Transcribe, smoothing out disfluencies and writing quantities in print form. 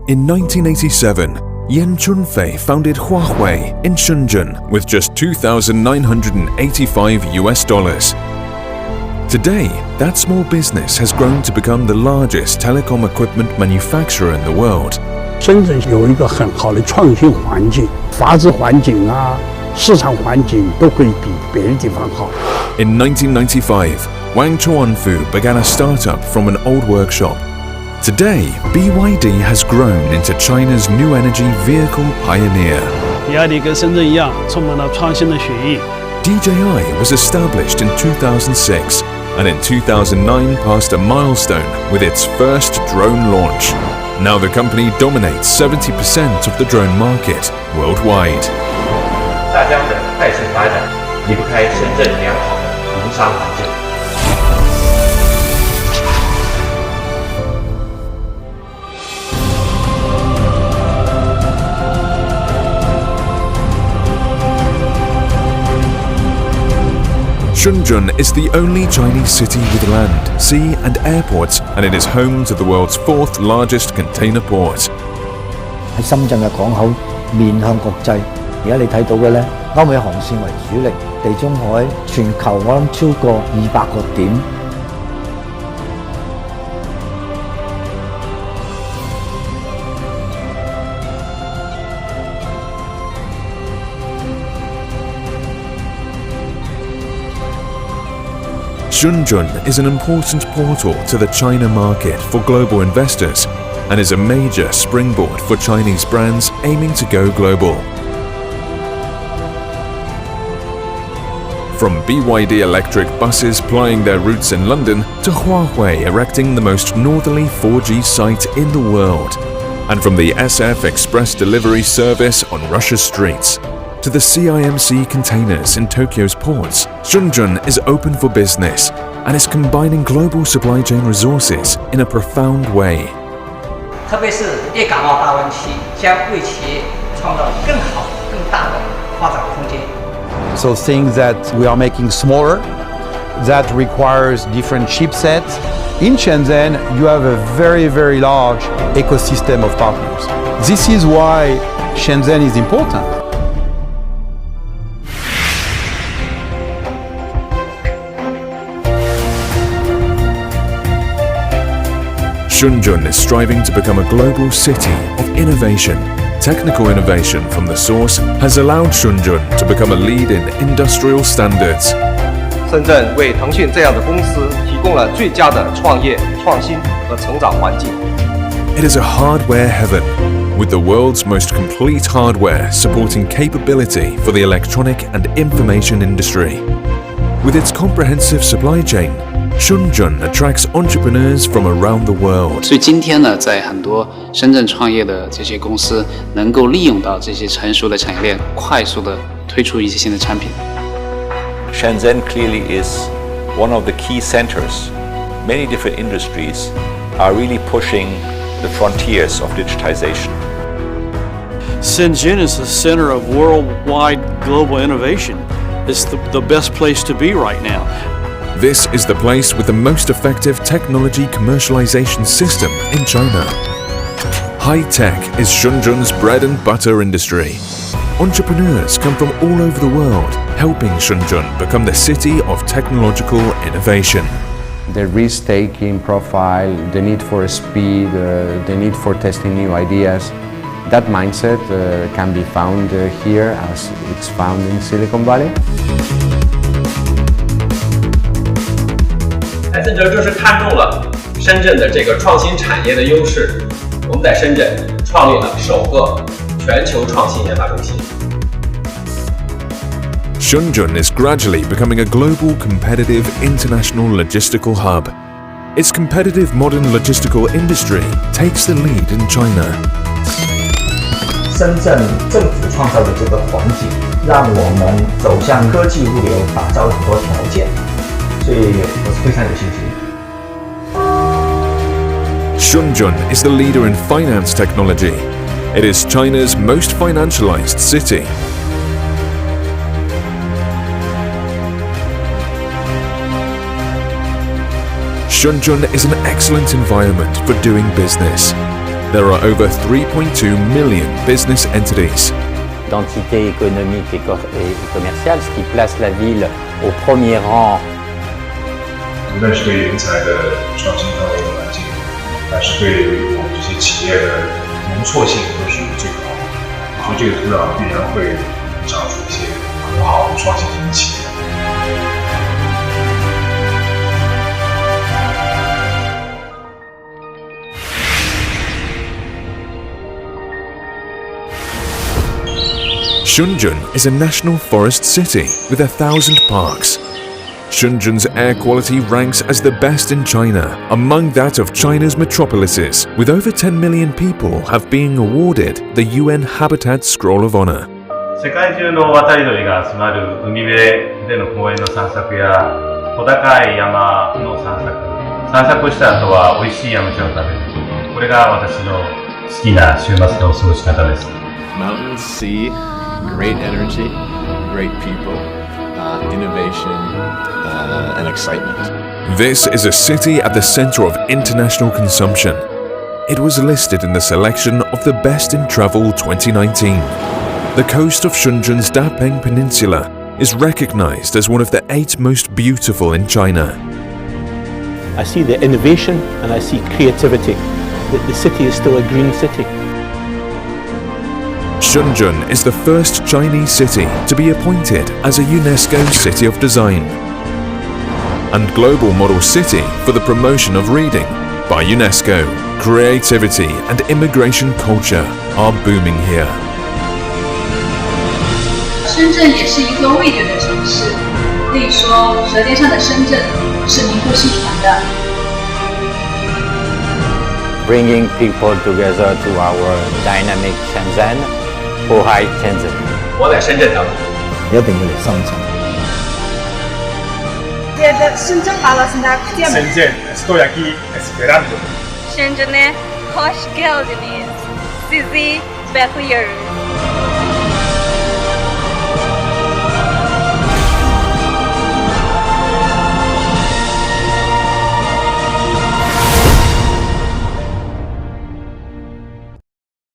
In 1987, Yan Chunfei founded Huawei in Shenzhen with just $2,985. Today, that small business has grown to become the largest telecom equipment manufacturer in the world. 深圳有一个很好的创新环境，法治环境啊，市场环境都会比别的地方好。In 1995, Wang Chuanfu began a startup from an old workshop. Today, BYD has grown into China's new energy vehicle pioneer. 比亚迪跟深圳一样，充满了创新的血液。DJI was established in 2006 and in 2009 passed a milestone with its first drone launch. Now the company dominates 70% of the drone market worldwide. 大疆的快速发展离不开深圳良好的营商环境。Shenzhen is the only Chinese city with land, sea and airports, and it is home to the world's fourth largest container port. 喺深圳嘅港口面向國際，而家你睇到嘅呢，歐美航線為主力，地中海全球我諗超過200個點。Shenzhen is an important portal to the China market for global investors and is a major springboard for Chinese brands aiming to go global. From BYD electric buses plying their routes in London to Huawei erecting the most northerly 4G site in the world, and from the SF Express delivery service on Russia's streets to the CIMC containers in Tokyo's ports, Shenzhen is open for business and is combining global supply chain resources in a profound way. 特别是粤港澳大湾区将为企业创造更好、更大的发展空间。So things that we are making smaller, that requires different chipsets. In Shenzhen, you have a very, very large ecosystem of partners. This is why Shenzhen is important. Shenzhen is striving to become a global city of innovation. Technical innovation from the source has allowed Shenzhen to become a lead in industrial standards. 深圳为腾讯这样的公司提供了最佳的创业、创新和成长环境。It is a hardware heaven, with the world's most complete hardware supporting capability for the electronic and information industry. With its comprehensive supply chain, Shenzhen attracts entrepreneurs from around the world. 所以今天呢，在很多深圳创业的这些公司，能够利用到这些成熟的产业链，快速的推出一些新的产品。Shenzhen clearly is one of the key centers. Many different industries are really pushing the frontiers of digitization. Shenzhen is the center of worldwide global innovation. It's the best place to be right now. This is the place with the most effective technology commercialization system in China. High tech is Shenzhen's bread and butter industry. Entrepreneurs come from all over the world, helping Shenzhen become the city of technological innovation. The risk-taking profile, the need for speed, the need for testing new ideas, that mindset can be found here as it's found in Silicon Valley. 埃森哲就是看中了深圳的这个创新产业的优势，我们在深圳创立了首个全球创新研发中心。Shenzhen is gradually becoming a global competitive international logistical hub. Its competitive modern logistical industry takes the lead in China. 深圳政府创造的这个环境，让我们走向科技物流打造了很多条件，所以我是非常有信心。Shenzhen is the leader in finance technology. It is China's most financialized city. Shenzhen is an excellent environment for doing business. there are over 3.2 million business entities. D'entité économique et commerciale, ce qui place la ville au premier rang. 无论是对人才的创新创业的环境，还是对我们这些企业的容错性都是最高的，所以这个土壤必然会长出一些很好的创新型的企业。Shenzhen is a national forest city with 1,000 parks. Shenzhen's air quality ranks as the best in China, among that of China's metropolises, with over 10 million people have been awarded the UN Habitat Scroll of Honor. 世界中の渡り鳥が集まる海辺での公園の散策や小高い山の散策した後は美味しいヤムチャを食べる。これが私の好きな週末の過ごし方です。 Mountains, sea, great energy, great people, innovation, and excitement. This is a city at the center of international consumption. It was listed in the selection of the Best in Travel 2019. The coast of Shenzhen's Dapeng Peninsula is recognized as one of the 8 most beautiful in China. I see the innovation and I see creativity. The city is still a green city. Shenzhen is the first Chinese city to be appointed as a UNESCO City of Design and Global Model City for the Promotion of Reading by UNESCO. Creativity and immigration culture are booming here. 深圳也是一个味觉的城市，可以说舌尖上的深圳是名不虚传的。 Bringing people together to our dynamic Shenzhen, 祸害Shenzhen。我在深圳等你，一定要嚟深圳。Desde Shenzhen a la Sindacia. Shenzhen, estoy aquí esperando. Shenzhen, hoş geldiniz. Sizi bekliyoruz.